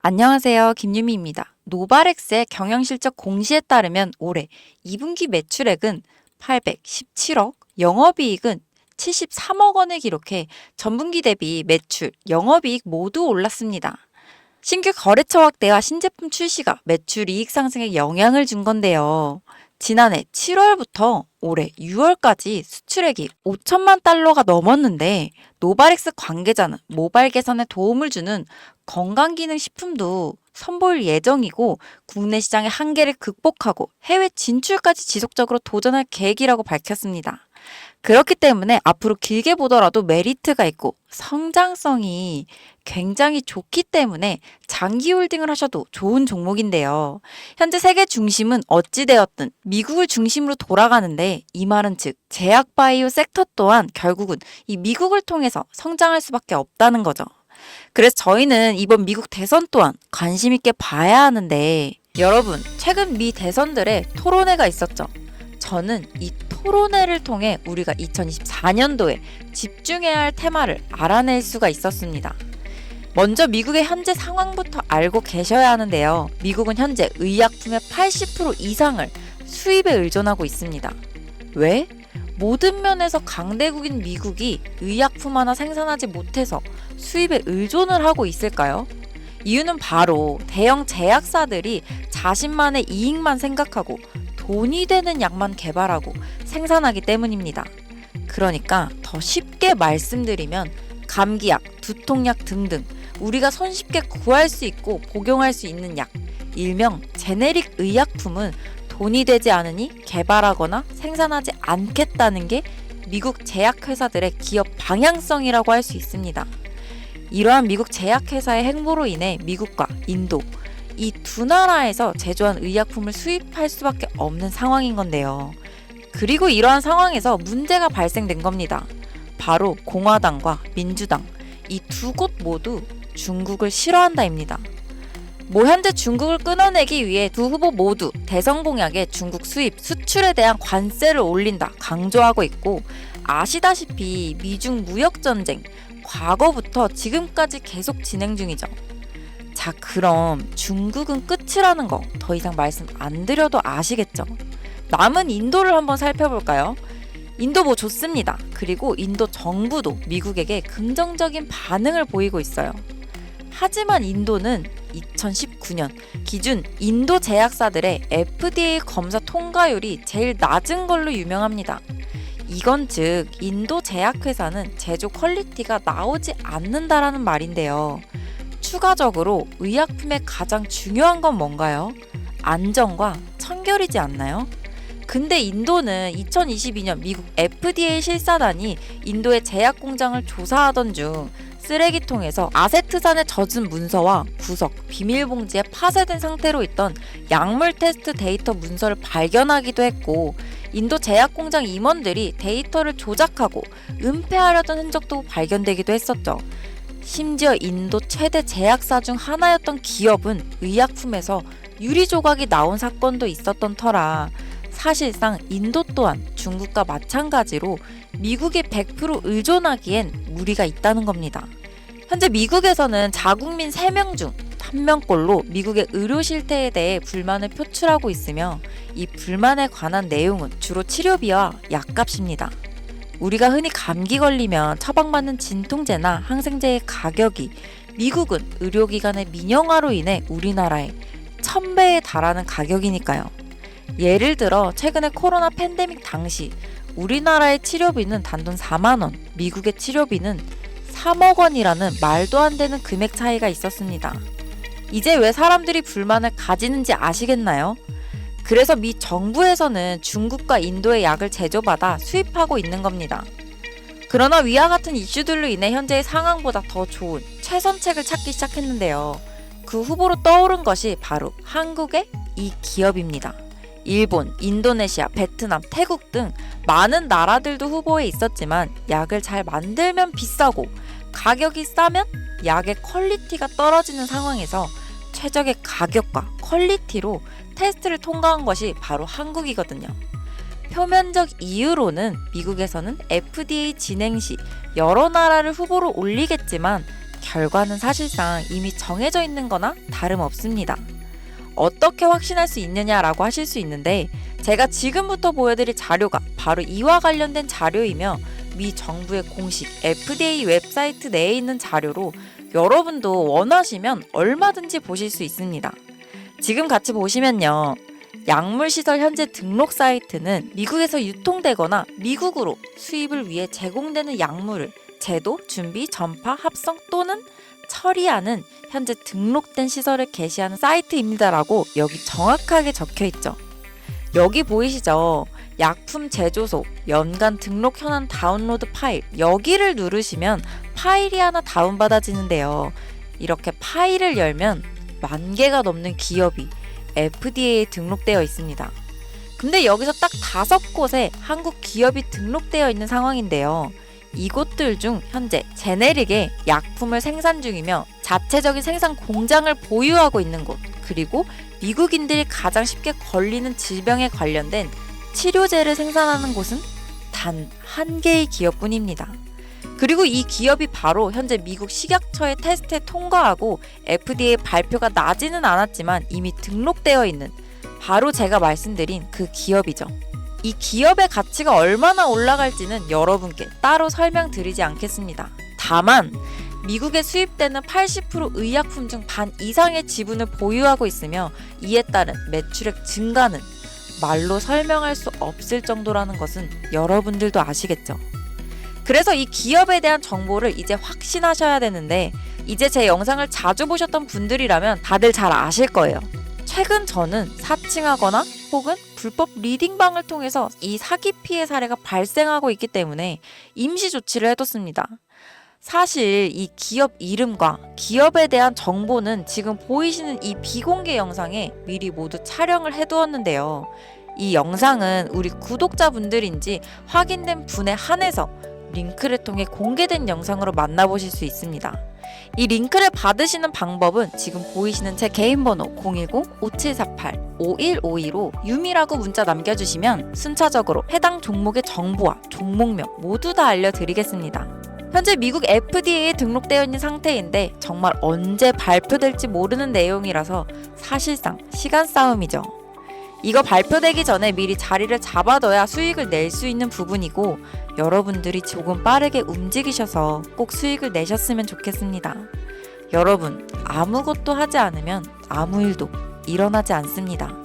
안녕하세요. 김유미입니다. 노바렉스의 경영실적 공시에 따르면 올해 2분기 매출액은 817억, 영업이익은 73억 원을 기록해 전분기 대비 매출, 영업이익 모두 올랐습니다. 신규 거래처 확대와 신제품 출시가 매출 이익 상승에 영향을 준 건데요. 지난해 7월부터 올해 6월까지 수출액이 5천만 달러가 넘었는데 노바렉스 관계자는 모바일 개선에 도움을 주는 건강기능식품도 선보일 예정이고 국내 시장의 한계를 극복하고 해외 진출까지 지속적으로 도전할 계획이라고 밝혔습니다. 그렇기 때문에 앞으로 길게 보더라도 메리트가 있고 성장성이 굉장히 좋기 때문에 장기 홀딩을 하셔도 좋은 종목인데요. 현재 세계 중심은 어찌되었든 미국을 중심으로 돌아가는데 이 말은 즉 제약바이오 섹터 또한 결국은 이 미국을 통해서 성장할 수밖에 없다는 거죠. 그래서 저희는 이번 미국 대선 또한 관심 있게 봐야 하는데 여러분 최근 미 대선들의 토론회가 있었죠. 저는 이 토론회를 통해 우리가 2024년도에 집중해야 할 테마를 알아낼 수가 있었습니다. 먼저 미국의 현재 상황부터 알고 계셔야 하는데요. 미국은 현재 의약품의 80% 이상을 수입에 의존하고 있습니다. 왜? 모든 면에서 강대국인 미국이 의약품 하나 생산하지 못해서 수입에 의존을 하고 있을까요? 이유는 바로 대형 제약사들이 자신만의 이익만 생각하고 돈이 되는 약만 개발하고 생산하기 때문입니다. 그러니까 더 쉽게 말씀드리면 감기약, 두통약 등등 우리가 손쉽게 구할 수 있고 복용할 수 있는 약, 일명 제네릭 의약품은 돈이 되지 않으니 개발하거나 생산하지 않겠다는 게 미국 제약회사들의 기업 방향성이라고 할 수 있습니다. 이러한 미국 제약회사의 행보로 인해 미국과 인도, 이 두 나라에서 제조한 의약품을 수입할 수밖에 없는 상황인 건데요. 그리고 이러한 상황에서 문제가 발생된 겁니다. 바로 공화당과 민주당, 이 두 곳 모두 중국을 싫어한다입니다. 현재 중국을 끊어내기 위해 두 후보 모두 대선 공약에 중국 수입, 수출에 대한 관세를 올린다 강조하고 있고 아시다시피 미중 무역전쟁, 과거부터 지금까지 계속 진행 중이죠. 자, 그럼 중국은 끝이라는 거 더 이상 말씀 안 드려도 아시겠죠? 남은 인도를 한번 살펴볼까요? 인도 좋습니다. 그리고 인도 정부도 미국에게 긍정적인 반응을 보이고 있어요. 하지만 인도는 2019년 기준 인도 제약사들의 FDA 검사 통과율이 제일 낮은 걸로 유명합니다. 이건 즉 인도 제약회사는 제조 퀄리티가 나오지 않는다라는 말인데요. 추가적으로 의약품의 가장 중요한 건 뭔가요? 안전과 청결이지 않나요? 근데 인도는 2022년 미국 FDA 실사단이 인도의 제약 공장을 조사하던 중 쓰레기통에서 아세트산에 젖은 문서와 구석, 비밀봉지에 파쇄된 상태로 있던 약물 테스트 데이터 문서를 발견하기도 했고 인도 제약공장 임원들이 데이터를 조작하고 은폐하려던 흔적도 발견되기도 했었죠. 심지어 인도 최대 제약사 중 하나였던 기업은 의약품에서 유리 조각이 나온 사건도 있었던 터라 사실상 인도 또한 중국과 마찬가지로 미국에 100% 의존하기엔 무리가 있다는 겁니다. 현재 미국에서는 자국민 3명 중 1명꼴로 미국의 의료 실태에 대해 불만을 표출하고 있으며 이 불만에 관한 내용은 주로 치료비와 약값입니다. 우리가 흔히 감기 걸리면 처방받는 진통제나 항생제의 가격이 미국은 의료기관의 민영화로 인해 우리나라의 1000배에 달하는 가격이니까요. 예를 들어 최근에 코로나 팬데믹 당시 우리나라의 치료비는 단돈 4만 원, 미국의 치료비는 3억 원이라는 말도 안 되는 금액 차이가 있었습니다. 이제 왜 사람들이 불만을 가지는지 아시겠나요? 그래서 미 정부에서는 중국과 인도의 약을 제조받아 수입하고 있는 겁니다. 그러나 위와 같은 이슈들로 인해 현재의 상황보다 더 좋은 최선책을 찾기 시작했는데요. 그 후보로 떠오른 것이 바로 한국의 이 기업입니다. 일본, 인도네시아, 베트남, 태국 등 많은 나라들도 후보에 있었지만 약을 잘 만들면 비싸고 가격이 싸면 약의 퀄리티가 떨어지는 상황에서 최적의 가격과 퀄리티로 테스트를 통과한 것이 바로 한국이거든요. 표면적 이유로는 미국에서는 FDA 진행 시 여러 나라를 후보로 올리겠지만 결과는 사실상 이미 정해져 있는 거나 다름없습니다. 어떻게 확신할 수 있느냐라고 하실 수 있는데, 제가 지금부터 보여드릴 자료가 바로 이와 관련된 자료이며 미 정부의 공식 FDA 웹사이트 내에 있는 자료로 여러분도 원하시면 얼마든지 보실 수 있습니다. 지금 같이 보시면요. 약물시설 현재 등록 사이트는 미국에서 유통되거나 미국으로 수입을 위해 제공되는 약물을 제도, 준비, 전파, 합성 또는 처리하는 현재 등록된 시설을 게시하는 사이트입니다라고 여기 정확하게 적혀 있죠. 여기 보이시죠? 약품 제조소, 연간 등록 현황 다운로드 파일, 여기를 누르시면 파일이 하나 다운받아지는데요. 이렇게 파일을 열면 10,000개가 넘는 기업이 FDA에 등록되어 있습니다. 근데 여기서 딱 5곳에 한국 기업이 등록되어 있는 상황인데요. 이곳들 중 현재 제네릭의 약품을 생산 중이며 자체적인 생산 공장을 보유하고 있는 곳, 그리고 미국인들이 가장 쉽게 걸리는 질병에 관련된 치료제를 생산하는 곳은 단 1개의 기업뿐입니다. 그리고 이 기업이 바로 현재 미국 식약처의 테스트에 통과하고 FDA 발표가 나지는 않았지만 이미 등록되어 있는 바로 제가 말씀드린 그 기업이죠. 이 기업의 가치가 얼마나 올라갈지는 여러분께 따로 설명드리지 않겠습니다. 다만 미국에 수입되는 80% 의약품 중 반 이상의 지분을 보유하고 있으며 이에 따른 매출액 증가는 말로 설명할 수 없을 정도라는 것은 여러분들도 아시겠죠? 그래서 이 기업에 대한 정보를 이제 확신하셔야 되는데, 이제 제 영상을 자주 보셨던 분들이라면 다들 잘 아실 거예요. 최근 저는 사칭하거나 혹은 불법 리딩방을 통해서 이 사기 피해 사례가 발생하고 있기 때문에 임시 조치를 해뒀습니다. 사실 이 기업 이름과 기업에 대한 정보는 지금 보이시는 이 비공개 영상에 미리 모두 촬영을 해두었는데요. 이 영상은 우리 구독자분들인지 확인된 분에 한해서 링크를 통해 공개된 영상으로 만나보실 수 있습니다. 이 링크를 받으시는 방법은 지금 보이시는 제 개인 번호 010-5748-5152로 유미라고 문자 남겨주시면 순차적으로 해당 종목의 정보와 종목명 모두 다 알려드리겠습니다. 현재 미국 FDA에 등록되어 있는 상태인데 정말 언제 발표될지 모르는 내용이라서 사실상 시간 싸움이죠. 이거 발표되기 전에 미리 자리를 잡아둬야 수익을 낼 수 있는 부분이고, 여러분들이 조금 빠르게 움직이셔서 꼭 수익을 내셨으면 좋겠습니다. 여러분, 아무것도 하지 않으면 아무 일도 일어나지 않습니다.